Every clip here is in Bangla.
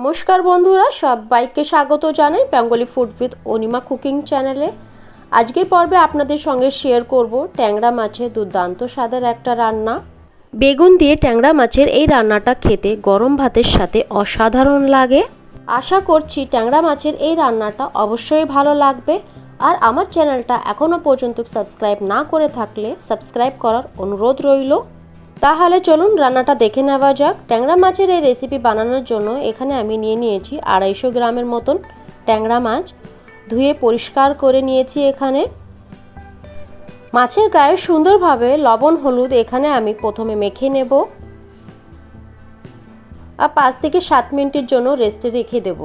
নমস্কার বন্ধুরা, সবাইকে স্বাগত জানাই Bengali food with Anima cooking চ্যানেলে। আজকের পর্বে আপনাদের সঙ্গে শেয়ার করব ট্যাংরা মাছের দুর্দান্ত স্বাদের একটা রান্না। বেগুন দিয়ে ট্যাংরা মাছের এই রান্নাটা খেতে গরম ভাতের সাথে অসাধারণ লাগে। আশা করছি ট্যাংরা মাছের এই রান্নাটা অবশ্যই ভালো লাগবে। আর আমার চ্যানেলটা এখনও পর্যন্ত সাবস্ক্রাইব না করে থাকলে সাবস্ক্রাইব করার অনুরোধ রইল। তাহলে চলুন রান্নাটা দেখে নেওয়া যাক। ট্যাংরা মাছের এই রেসিপি বানানোর জন্য এখানে আমি নিয়েছি 250 গ্রামের মতন ট্যাংরা মাছ। ধুয়ে পরিষ্কার করে নিয়েছি। এখানে মাছের গায়ে সুন্দরভাবে লবণ হলুদ এখানে আমি প্রথমে মেখে নেব আর 5 থেকে 7 মিনিটের জন্য রেস্টে রেখে দেব।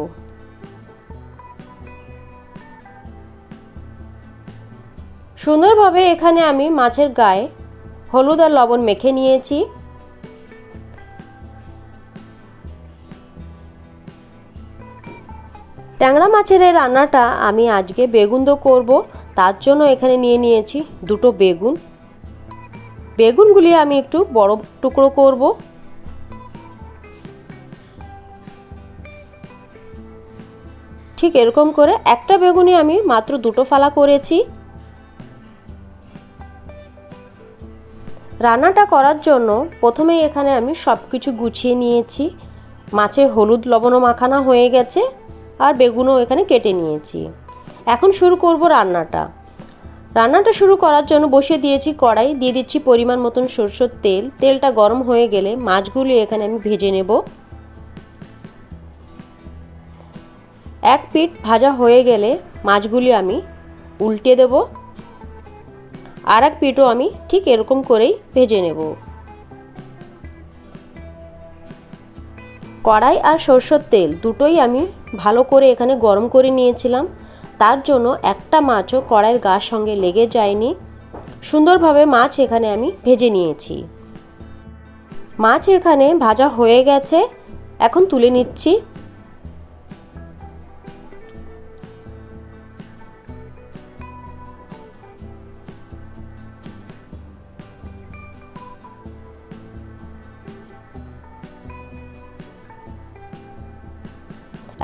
সুন্দরভাবে এখানে আমি মাছের গায়ে হলুদ আর লবণ মেখে নিয়েছি। ট্যাংরা মাছের এই রান্নাটা আমি আজকে বেগুন দিয়ে করব। তার জন্য এখানে নিয়েছি 2টো বেগুন। বেগুনগুলি আমি একটু বড় টুকরো করব। ঠিক এরকম করে একটা বেগুনই আমি মাত্র 2টো ফালা করেছি। রান্নাটা করার জন্য প্রথমেই এখানে আমি সব কিছু গুছিয়ে নিয়েছি। মাছে হলুদ লবণও মাখানো হয়ে গেছে আর বেগুনও এখানে কেটে নিয়েছি। এখন শুরু করব রান্নাটা। রান্নাটা শুরু করার জন্য বসিয়ে দিয়েছি কড়াই, দিয়ে দিচ্ছি পরিমাণ মতন সরষের তেল। তেলটা গরম হয়ে গেলে মাছগুলি এখানে আমি ভেজে নেব। এক পিঠ ভাজা হয়ে গেলে মাছগুলি আমি উল্টে দেব। আর এক পিঠও আমি ঠিক এরকম করেই ভেজে নেব। কড়াই আর সরষের তেল দুটোই আমি ভালো করে এখানে গরম করে নিয়েছিলাম। তার জন্য একটা মাছও কড়াইয়ের গার সঙ্গে লেগে যায়নি। সুন্দরভাবে মাছ এখানে আমি ভেজে নিয়েছি। মাছ এখানে ভাজা হয়ে গেছে, এখন তুলে নিচ্ছি।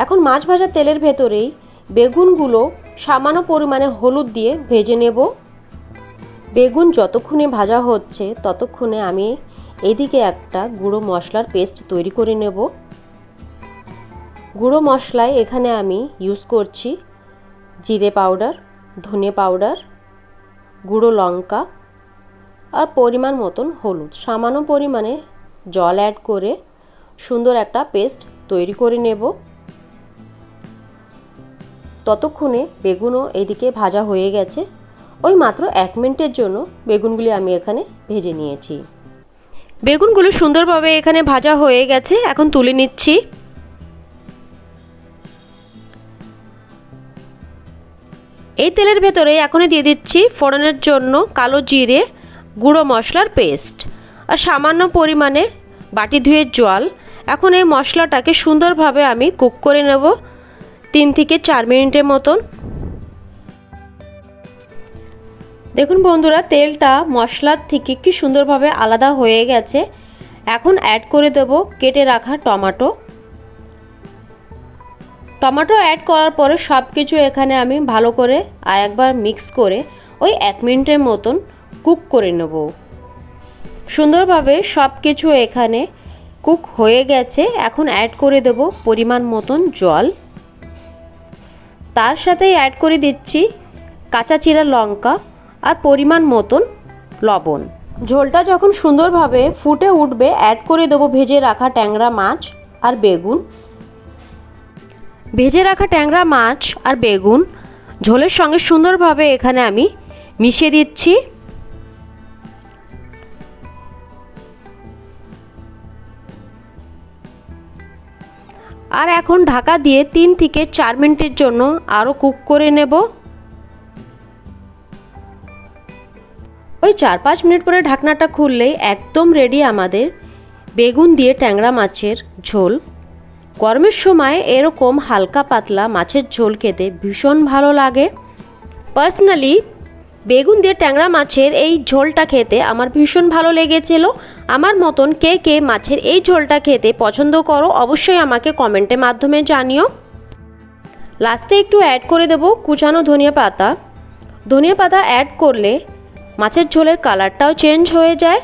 এখন মাছ ভাজা তেলের ভেতরেই বেগুনগুলো সামান্য পরিমাণে হলুদ দিয়ে ভেজে নেব। বেগুন যতক্ষণে ভাজা হচ্ছে ততক্ষণে আমি এদিকে একটা গুঁড়ো মশলার পেস্ট তৈরি করে নেব। গুঁড়ো মশলায় এখানে আমি ইউজ করছি জিরে পাউডার, ধনে পাউডার, গুঁড়ো লঙ্কা আর পরিমাণ মতন হলুদ। সামান্য পরিমাণে জল অ্যাড করে সুন্দর একটা পেস্ট তৈরি করে নেব। ততক্ষণে বেগুনও এদিকে ভাজা হয়ে গেছে। ওই মাত্র 1 মিনিটের জন্য বেগুনগুলি আমি এখানে ভেজে নিয়েছি। বেগুনগুলো সুন্দরভাবে এখানে ভাজা হয়ে গেছে, এখন তুলে নিচ্ছি। এই তেলের ভেতরে এখনই দিয়ে দিচ্ছি ফোড়নের জন্য কালো জিরে, গুঁড়ো মশলার পেস্ট আর সামান্য পরিমাণে বাটি ধুয়ে জল। এখন এই মশলাটাকে সুন্দরভাবে আমি কুক করে নেব 3 থেকে 4 মিনিটের মতন। দেখুন বন্ধুরা, তেলটা মশলার থেকে কি সুন্দরভাবে আলাদা হয়ে গেছে। এখন অ্যাড করে দেব কেটে রাখা টমেটো। টমেটো অ্যাড করার পরে সব কিছু এখানে আমি ভালো করে আর একবার মিক্স করে ওই 1 মিনিটের মতন কুক করে নেব। সুন্দরভাবে সব কিছু এখানে কুক হয়ে গেছে। এখন অ্যাড করে দেব পরিমাণ মতন জল। তার সাথেই অ্যাড করে দিচ্ছি কাঁচা চিরা লঙ্কা আর পরিমাণ মতন লবণ। ঝোলটা যখন সুন্দরভাবে ফুটে উঠবে অ্যাড করে দেবো ভেজে রাখা ট্যাংরা মাছ আর বেগুন। ভেজে রাখা ট্যাংরা মাছ আর বেগুন ঝোলের সঙ্গে সুন্দরভাবে এখানে আমি মিশিয়ে দিচ্ছি। আর এখন ঢাকা দিয়ে 3 থেকে 4 মিনিটের জন্য আরও কুক করে নেব। ওই 4-5 মিনিট পরে ঢাকনাটা খুললেই একদম রেডি আমাদের বেগুন দিয়ে ট্যাংরা মাছের ঝোল। গরমের সময় এরকম হালকা পাতলা মাছের ঝোল খেতে ভীষণ ভালো লাগে। পার্সোনালি বেগুন দিয়ে ট্যাংরা মাছের এই ঝোলটা খেতে আমার ভীষণ ভালো লেগেছিল। আমার মতন কে কে মাছের এই ঝোলটা খেতে পছন্দ করো অবশ্যই আমাকে কমেন্টের মাধ্যমে জানিও। লাস্টে একটু অ্যাড করে দেব কুচানো ধনিয়া পাতা। ধনিয়া পাতা অ্যাড করলে মাছের ঝোলের কালারটাও চেঞ্জ হয়ে যায়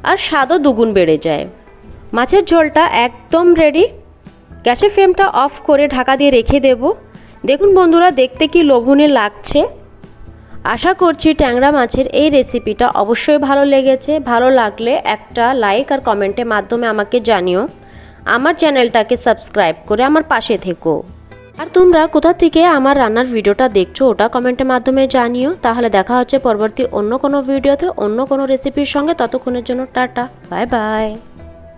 আর স্বাদও দুগুণ বেড়ে যায়। মাছের ঝোলটা একদম রেডি। গ্যাসের ফ্লেমটা অফ করে ঢাকা দিয়ে রেখে দেব। দেখুন বন্ধুরা, দেখতে কি লোভনীয় লাগছে। আশা করছি ট্যাংরা মাছের এই রেসিপিটা অবশ্যই ভালো লেগেছে। ভালো লাগলে একটা লাইক আর কমেন্টের মাধ্যমে আমাকে জানিও। আমার চ্যানেলটাকে সাবস্ক্রাইব করে আমার পাশে থেকো। আর তোমরা কোথা থেকে আমার রান্নার ভিডিওটা দেখছো ওটা কমেন্টের মাধ্যমে জানিও। তাহলে দেখা হচ্ছে পরবর্তী অন্য কোনো ভিডিওতে অন্য কোনো রেসিপির সঙ্গে। ততক্ষণের জন্য টাটা, বাই বাই।